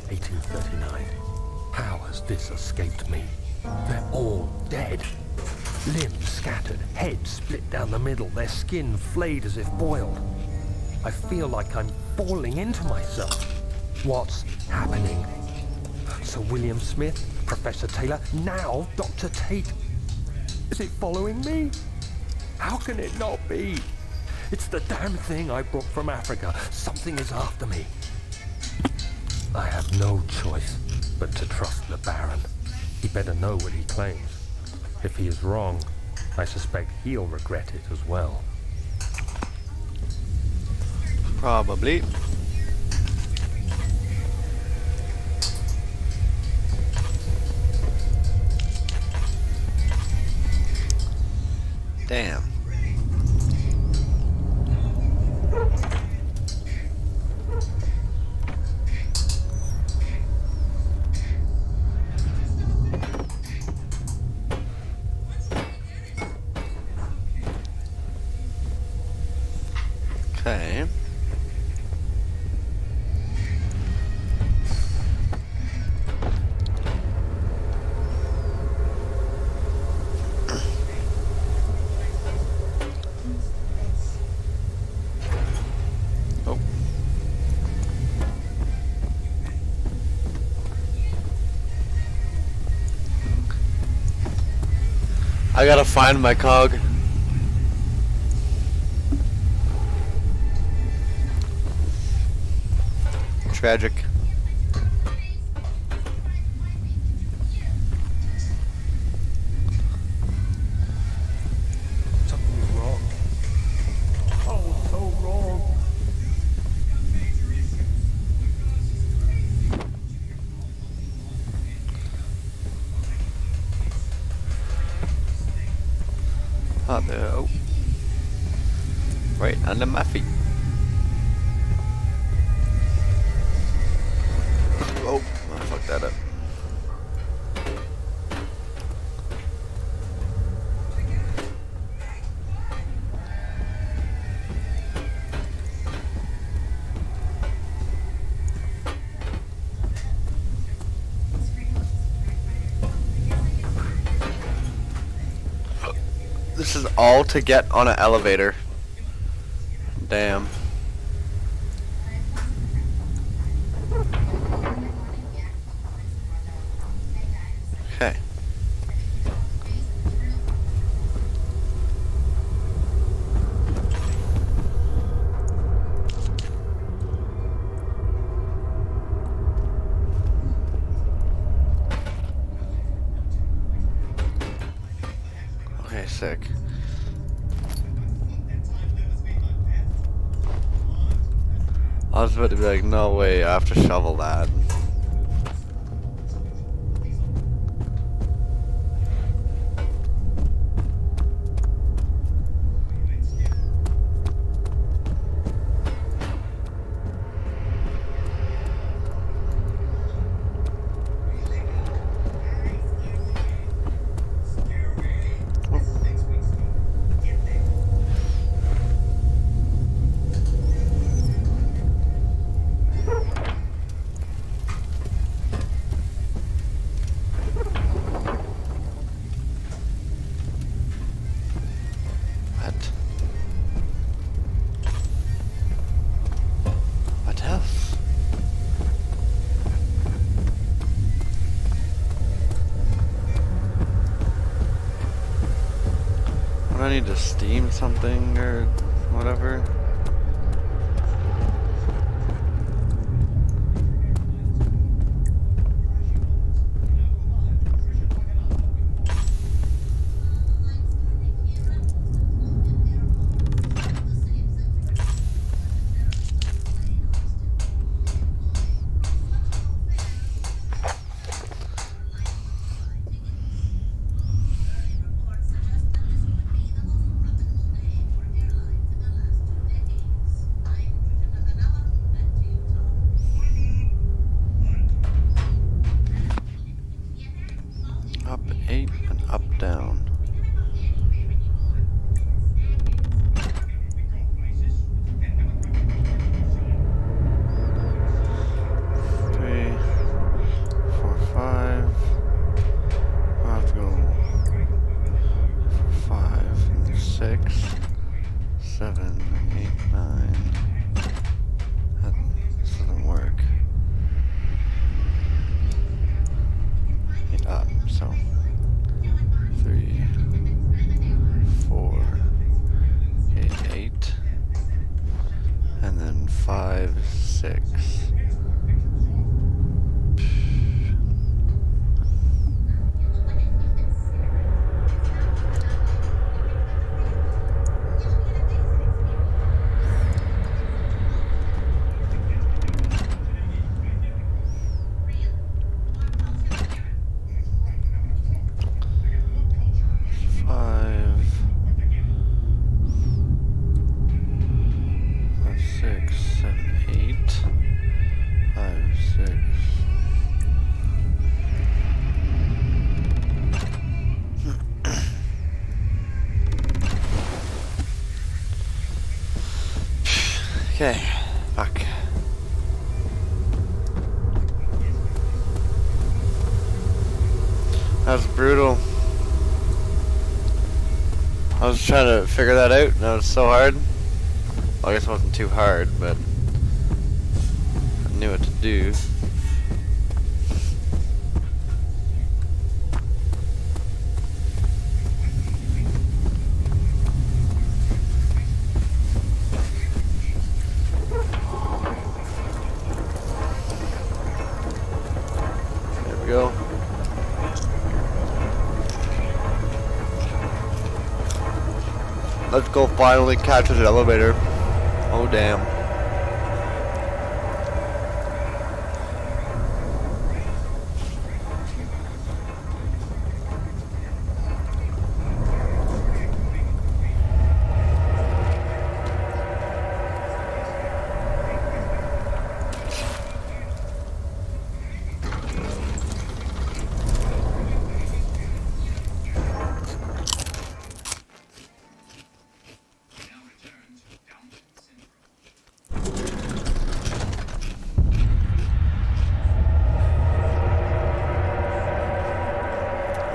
1839. How has this escaped me? They're all dead. Limbs scattered, heads split down the middle, their skin flayed as if boiled. I feel like I'm falling into myself. What's happening? Sir William Smith, Professor Taylor, now Dr. Tate. Is it following me? How can it not be? It's the damn thing I brought from Africa. Something is after me. I have no choice but to trust the Baron. He better know what he claims. If he is wrong, I suspect he'll regret it as well. Probably. Damn. Okay. Oh. I gotta find my cog. Tragic. Something's wrong. Oh, so wrong. Oh, there. Oh. Right under my feet. Oh, I fucked that up. This is all to get on an elevator. Damn. Okay. Okay, sick. I was about to be like, no way, I have to shovel that. What else? What, I need to steam something or whatever? 6. Okay, fuck. That was brutal. I was trying to figure that out, and it was so hard. Well, I guess it wasn't too hard, but I knew what to do. Go. Let's go finally catch this elevator. Oh damn.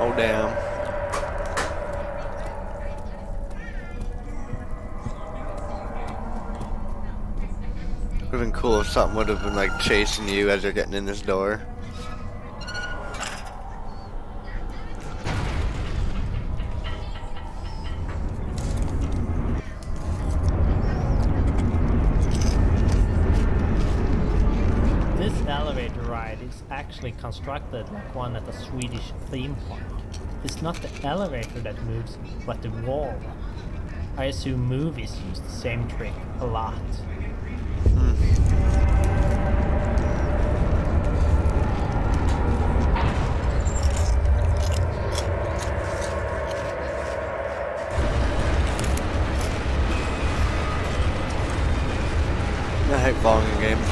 Oh damn. Would have been cool if something would have been like chasing you as you're getting in this door. This elevator ride is actually constructed like one at a Swedish theme park. It's not the elevator that moves, but the wall. I assume movies use the same trick a lot. I hate following games.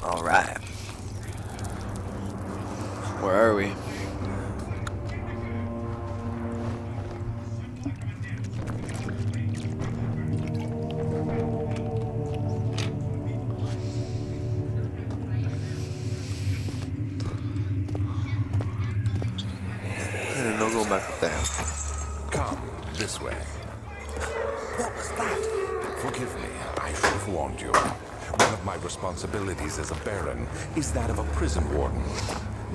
Alright. Where are we? No, go back there. Come, this way. What was that? Forgive me, I should have warned you. One of my responsibilities as a baron is that of a prison warden.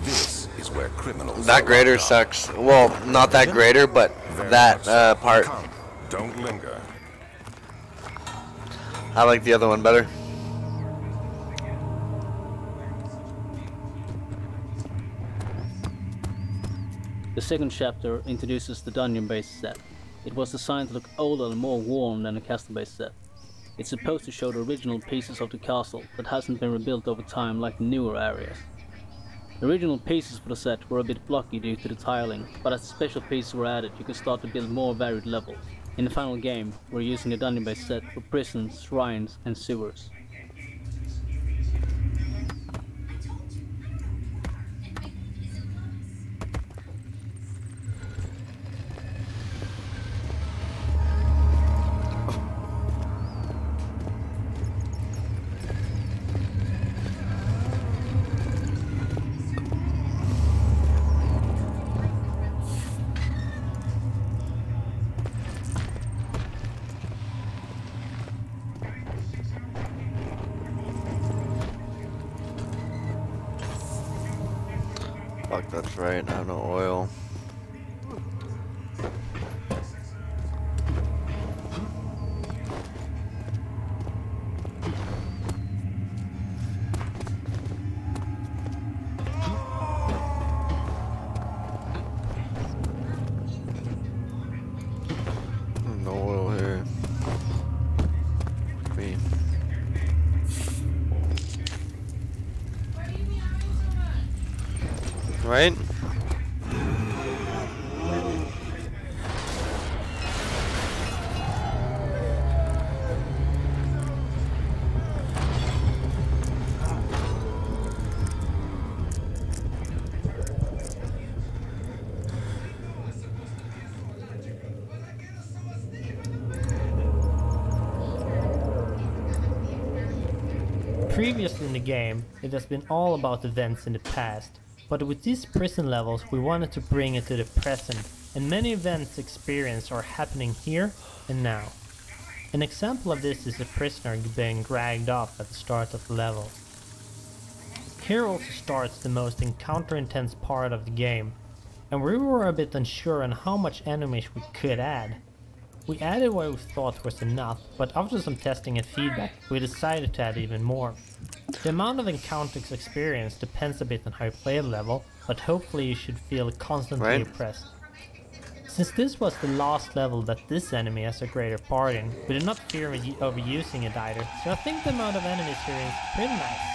This is where criminals... That grader sucks. Well, not that grader, but that part. Come, don't linger. I like the other one better. The second chapter introduces the dungeon-based set. It was designed to look older and more worn than a castle-based set. It's supposed to show the original pieces of the castle that hasn't been rebuilt over time like the newer areas. The original pieces for the set were a bit blocky due to the tiling, but as the special pieces were added you could start to build more varied levels. In the final game, we're using the dungeon-based set for prisons, shrines and sewers. Fuck, that's right. I have no oil. No oil here. Me. Right? Previously in the game, it has been all about events in the past, but with these prison levels we wanted to bring it to the present, and many events experienced are happening here and now. An example of this is a prisoner being dragged off at the start of the level. Here also starts the most encounter-intense part of the game, and we were a bit unsure on how much enemies we could add. We added what we thought was enough, but after some testing and feedback, we decided to add even more. The amount of encounters experienced depends a bit on how you play the level, but hopefully you should feel constantly oppressed. Since this was the last level that this enemy has a greater part in, we did not fear overusing it either, so I think the amount of enemies here is pretty nice.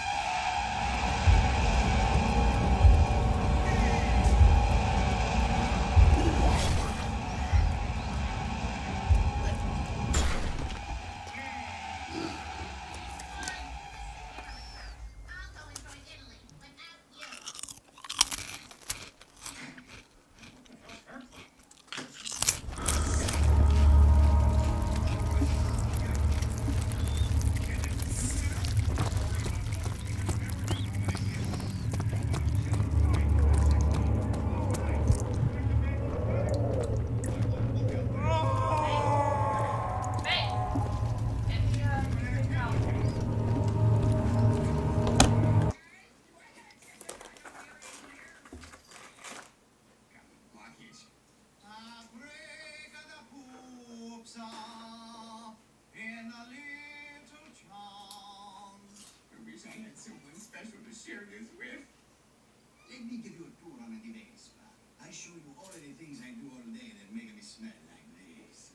Let me give you a tour on a device. I show you all of the things I do all day that make me smell like this.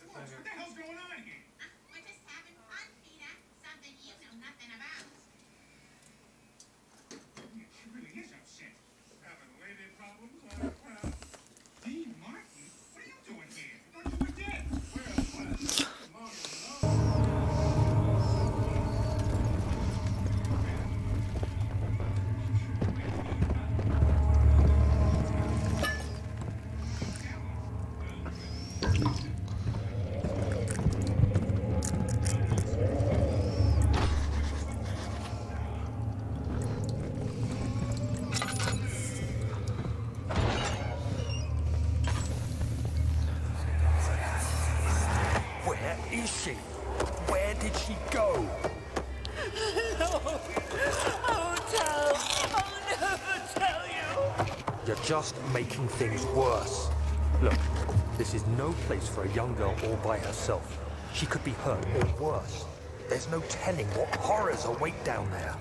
What the hell's going on here? We're just having fun, Peter. Something you know nothing about. She really is upset. Having lady problems? Dean Martin? What are you doing here? I thought you were dead. Where is she? Where did she go? I'll never tell you. You're just making things worse. Look, this is no place for a young girl all by herself. She could be hurt or worse. There's no telling what horrors await down there.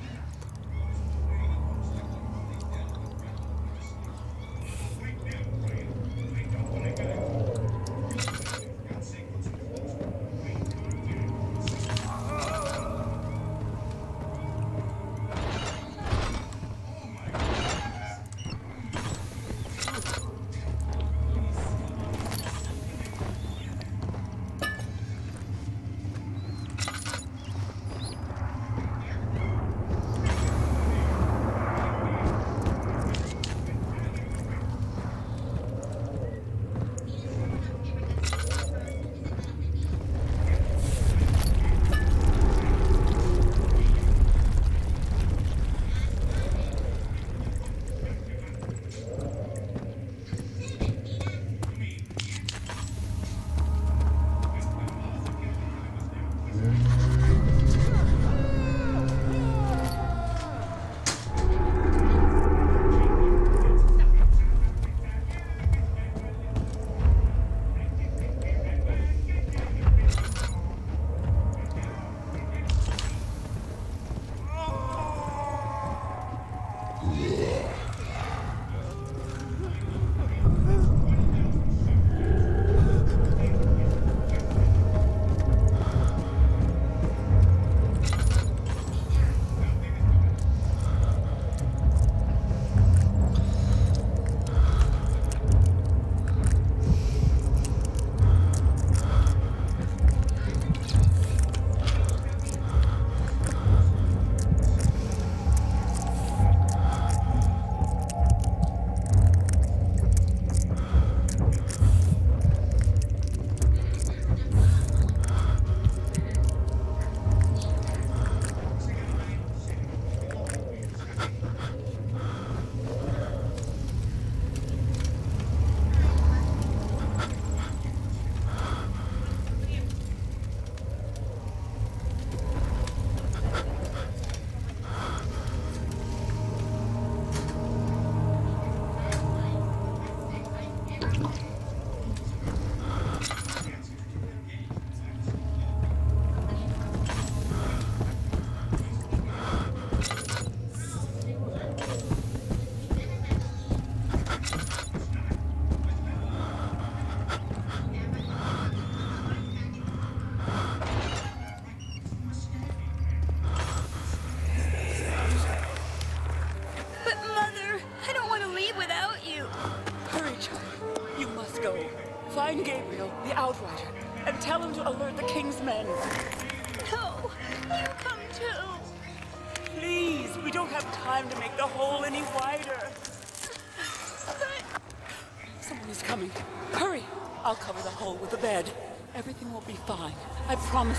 alert the King's men. No, you come too. Please, we don't have time to make the hole any wider. Someone is coming. Hurry! I'll cover the hole with the bed. Everything will be fine. I promise.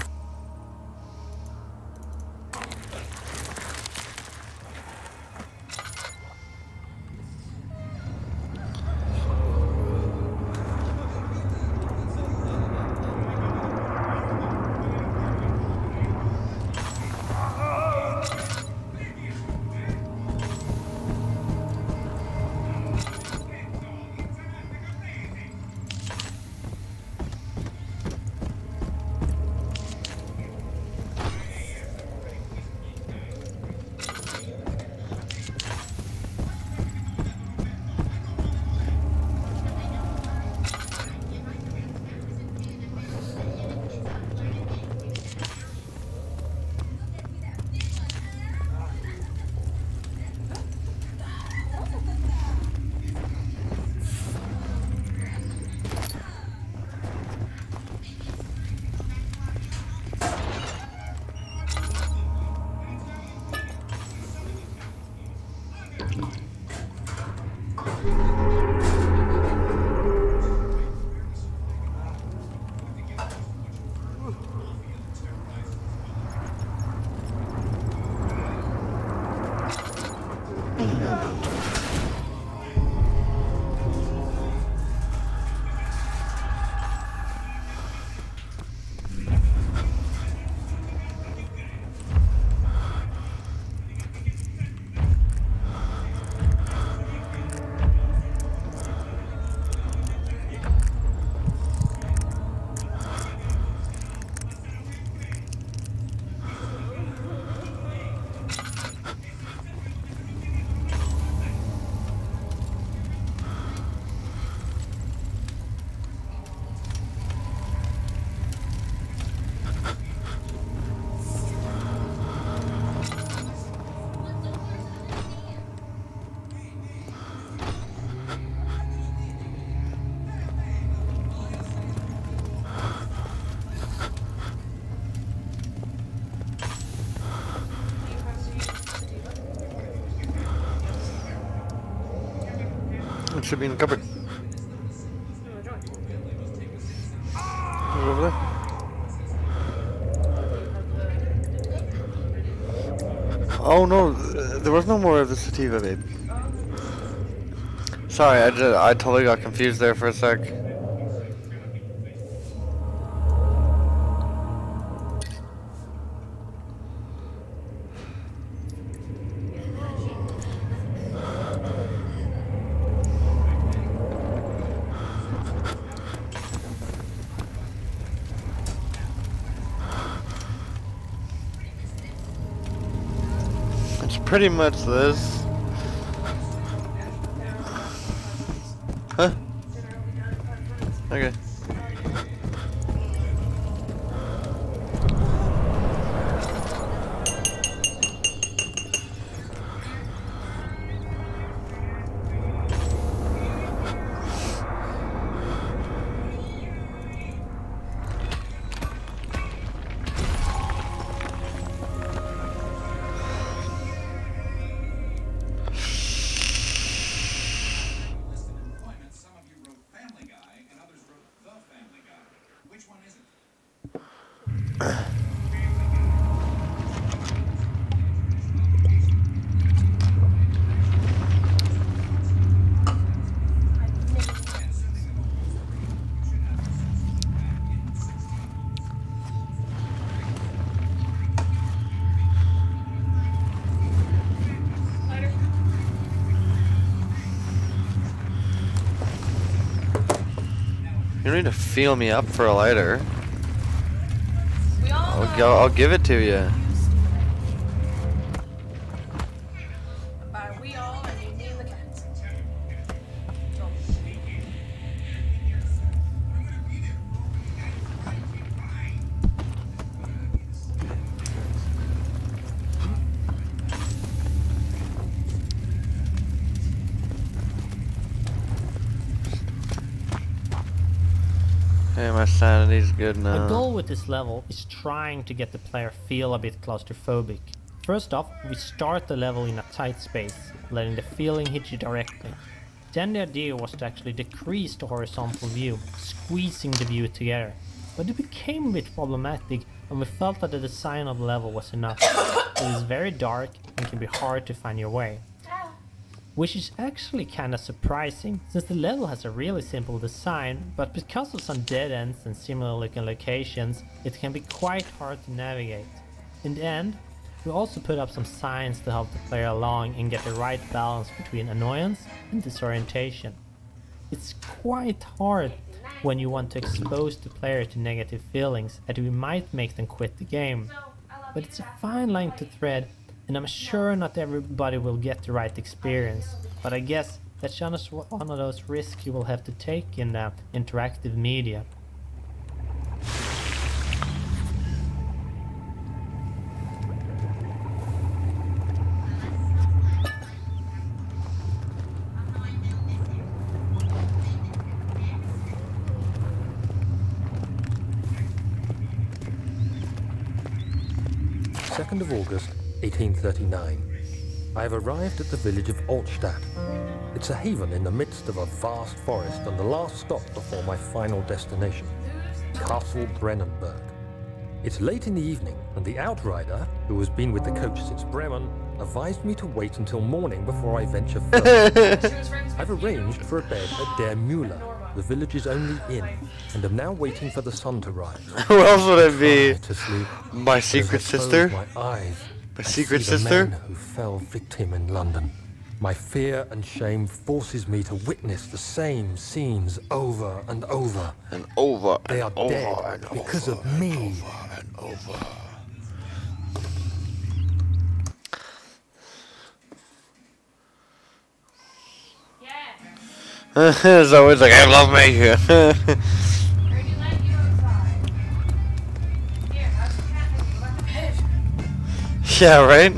It should be in the cupboard. Over there. Oh no, there was no more of the sativa, babe. Sorry, I totally got confused there for a sec. Pretty much this. Huh? Okay. You don't need to feel me up for a lighter. I'll give it to you. Okay, my sanity's good My now. goal with this level is trying to get the player feel a bit claustrophobic. First off, we start the level in a tight space, letting the feeling hit you directly. Then the idea was to actually decrease the horizontal view, squeezing the view together. But it became a bit problematic and we felt that the design of the level was enough. It is very dark and can be hard to find your way. Which is actually kinda surprising, since the level has a really simple design, but because of some dead ends and similar looking locations, it can be quite hard to navigate. In the end, we also put up some signs to help the player along and get the right balance between annoyance and disorientation. It's quite hard when you want to expose the player to negative feelings and we might make them quit the game. But it's a fine line to thread, and I'm sure not everybody will get the right experience, but I guess that's just one of those risks you will have to take in interactive media. Of August, 1839. I have arrived at the village of Altstadt. It's a haven in the midst of a vast forest and the last stop before my final destination, Castle Brennenburg. It's late in the evening and the outrider, who has been with the coach since Bremen, advised me to wait until morning before I venture further. I've arranged for a bed at Der Müller, the village's only inn, and am now waiting for the sun to rise. Who else would it be? To sleep, My secret sister? my eyes, My secret see the sister? men who fell victim in London. My fear and shame forces me to witness the same scenes over and over. And over They are and over dead and because over of me. and over. It's always like, I love me. Yeah, right?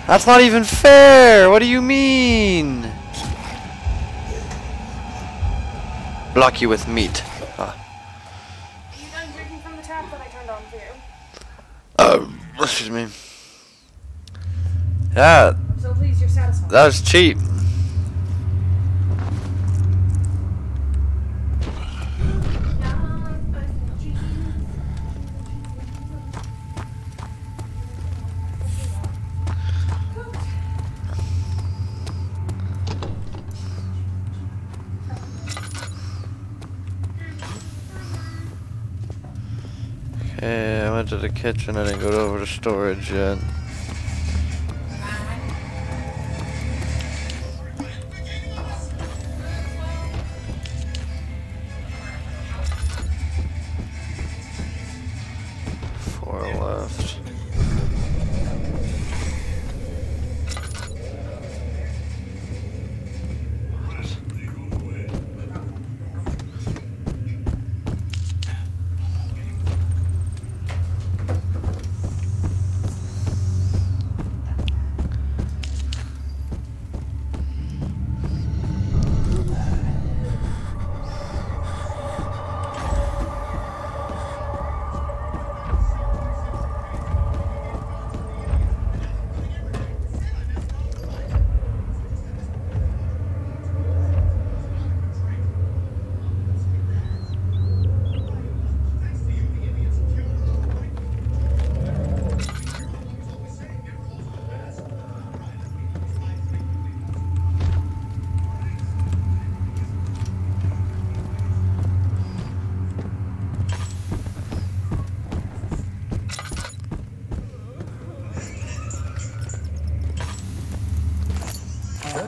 That's not even fair! What do you mean? Block you with meat. Are you done drinking from the tap that I turned on for you? Excuse me. Yeah, I'm so pleased you're satisfied. that was cheap. Okay, I went to the kitchen. I didn't go over to storage yet. Four left.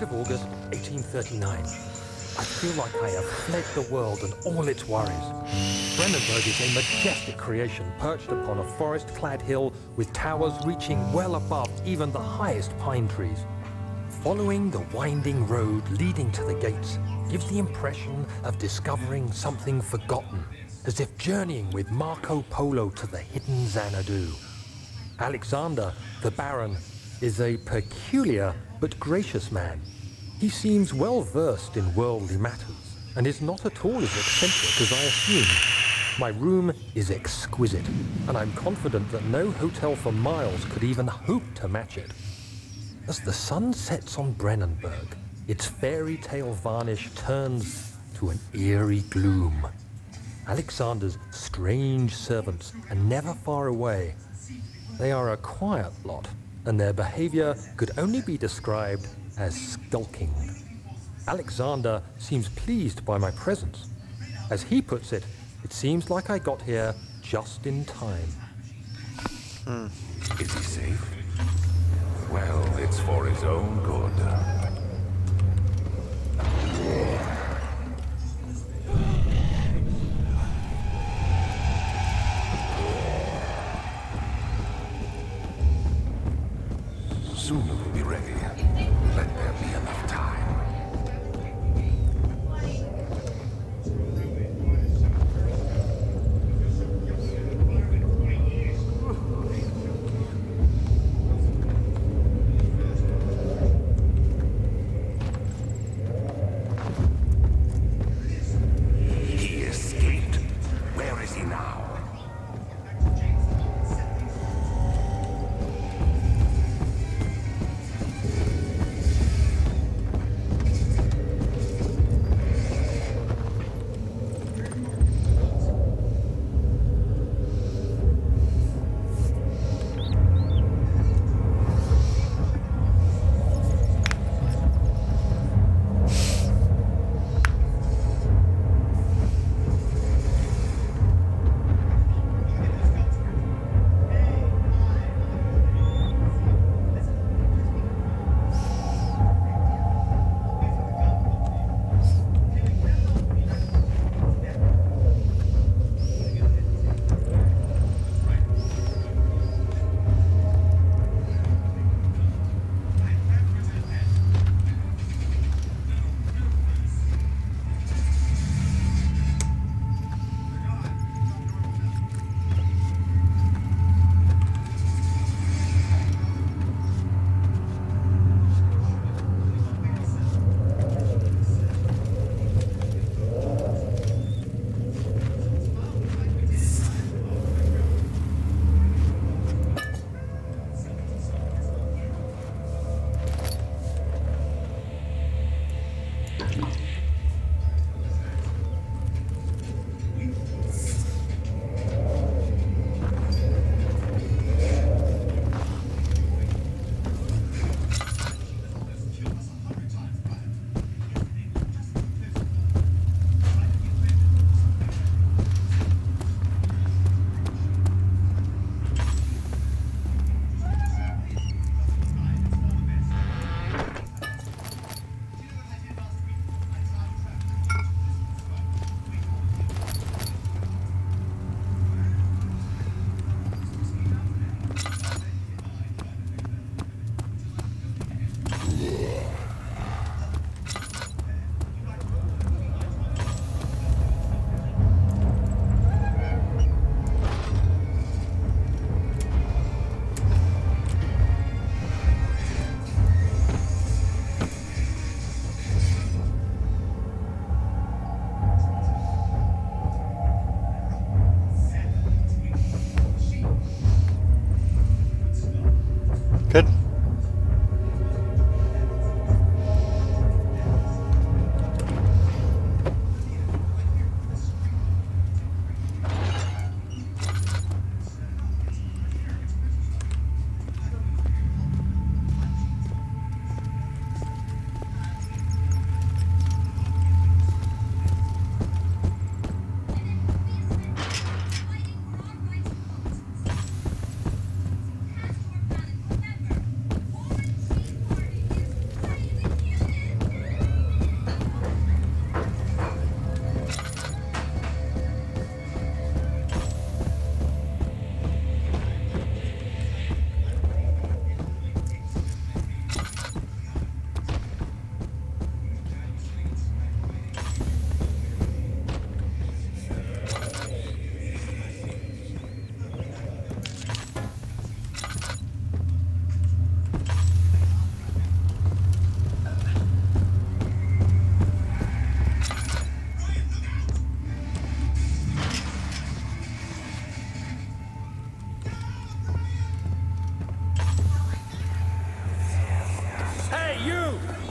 Of August, 1839. I feel like I have fled the world and all its worries. Brennenburg is a majestic creation perched upon a forest-clad hill with towers reaching well above even the highest pine trees. Following the winding road leading to the gates gives the impression of discovering something forgotten. as if journeying with Marco Polo to the hidden Xanadu. Alexander, the Baron, is a peculiar but gracious man. He seems well versed in worldly matters and is not at all as eccentric as I assumed. My room is exquisite, and I'm confident that no hotel for miles could even hope to match it. As the sun sets on Brennenburg, its fairy tale varnish turns to an eerie gloom. Alexander's strange servants are never far away. They are a quiet lot, and their behavior could only be described as skulking. Alexander seems pleased by my presence. As he puts it, it seems like I got here just in time. Is he safe? Well, it's for his own good. Soon it will be ready. Let there be enough time. He escaped. Where is he now?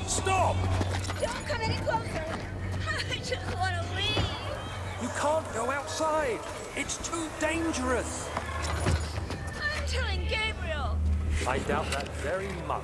Stop! Don't come any closer. I just want to leave. You can't go outside. It's too dangerous. I'm telling Gabriel. I doubt that very much.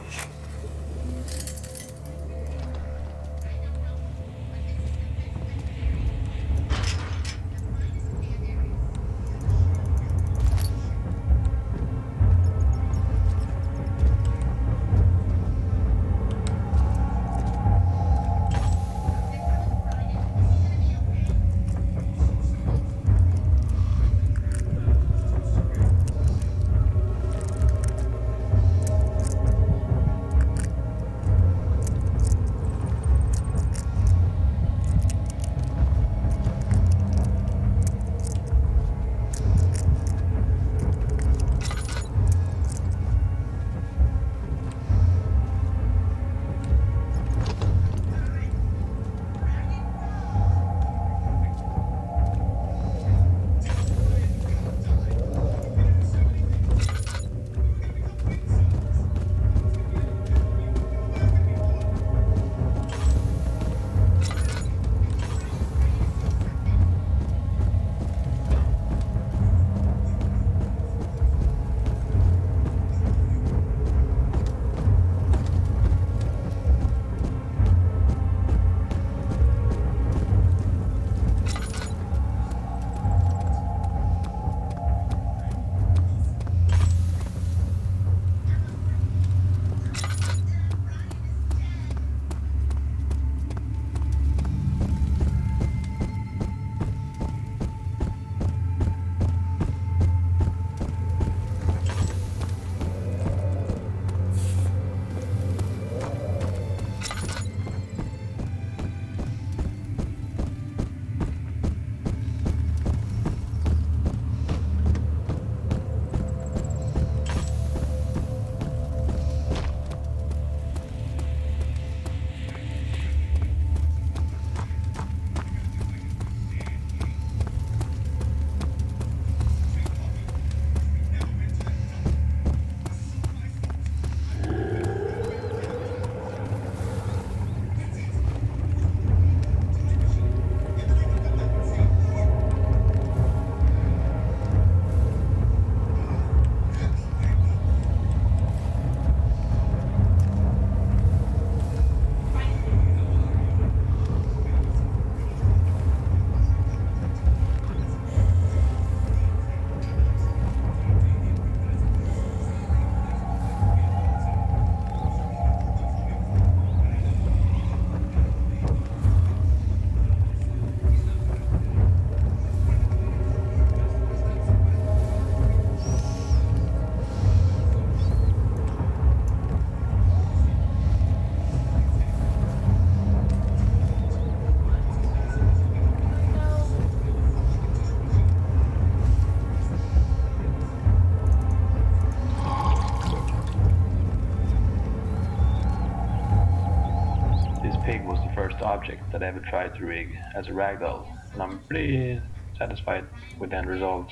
Object that I ever tried to rig as a ragdoll, and I'm pretty satisfied with the end result.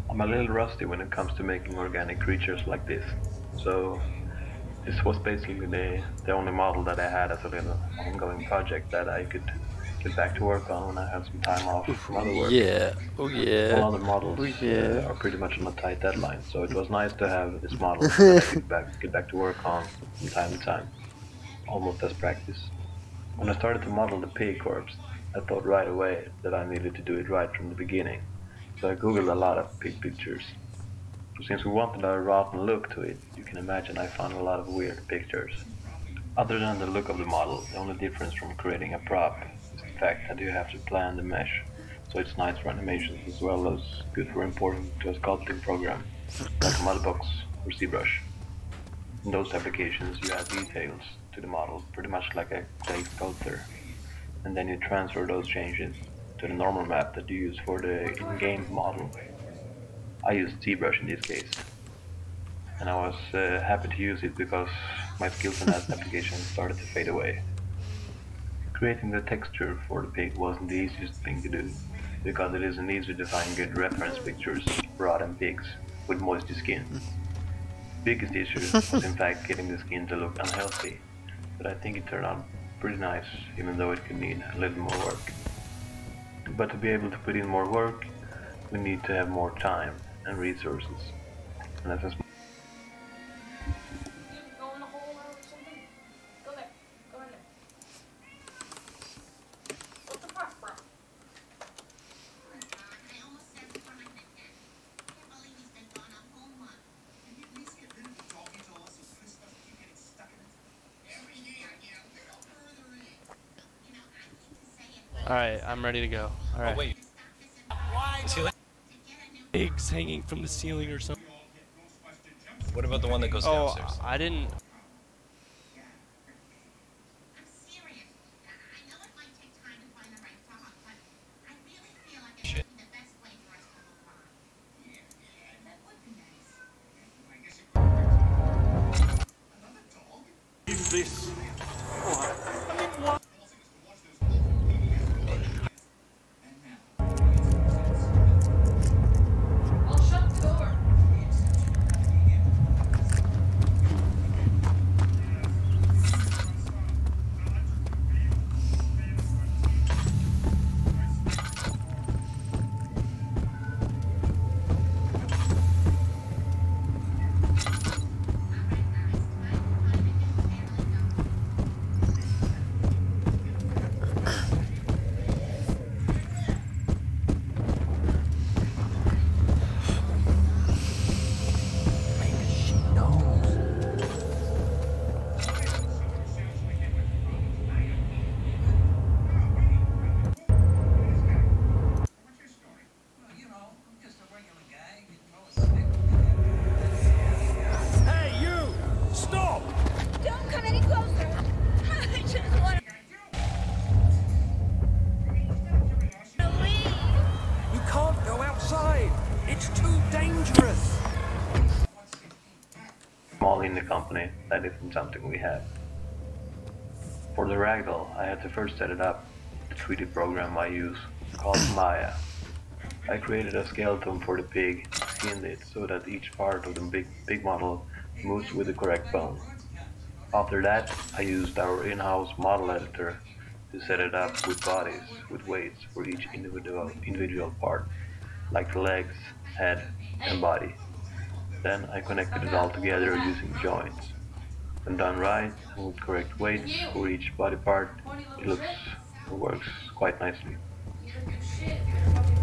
I'm a little rusty when it comes to making organic creatures like this, so this was basically the only model that I had as a little ongoing project that I could get back to work on when I had some time off from other work. Yeah, oh yeah. All other models oh, yeah. Are pretty much on a tight deadline, so it was nice to have this model that I could get back to work on from time to time, almost as practice. When I started to model the pig corpse, I thought right away that I needed to do it right from the beginning, so I googled a lot of pig pictures. Since we wanted a rotten look to it, you can imagine I found a lot of weird pictures. Other than the look of the model, the only difference from creating a prop is the fact that you have to plan the mesh, so it's nice for animations as well as good for importing to a sculpting program, like Mudbox or ZBrush. In those applications you add details to the model, pretty much like a clay sculptor, and then you transfer those changes to the normal map that you use for the in-game model. I used ZBrush in this case, and I was happy to use it because my skills in that application started to fade away. Creating the texture for the pig wasn't the easiest thing to do, because it isn't easy to find good reference pictures for rotten pigs with moisty skin. The biggest issue was in fact getting the skin to look unhealthy, but I think it turned out pretty nice, even though it could need a little more work. But to be able to put in more work, we need to have more time and resources. And that's You go in the hole or something? Go there. Go in there. What's the fuss, bro? I almost said before my nickname. Can't believe he's been gone a whole month. Can you at least get rid of the doggy door so Chris doesn't keep getting stuck in it? Every day I get a little further in. You know, I hate to say it, but Alright, I'm ready to go. Alright. Oh, wait. Is he like eggs hanging from the ceiling or something? What about the one that goes downstairs? I didn't. I'm serious. I know it might take time to find the right dog, but I really feel like it would be the best way for us to move on. Yeah, that would be nice. I guess it another dog? Use this. I'll shut the door. Well, you know, I'm just a regular guy. You throw a stick. Hey, you! Stop! Don't come any closer. I just want to leave. You can't go outside. It's too dangerous. Small indie company, that isn't something we have. For the ragdoll, I had to first set it up, the 3D program I use, called Maya. I created a skeleton for the pig, skinned it so that each part of the big model moves with the correct bone. After that, I used our in-house model editor to set it up with bodies, with weights for each individual part, like the legs, head, and body. Then I connected it all together using joints. When done right, and with correct weights for each body part, it looks and works quite nicely. You don't do shit. You're fucking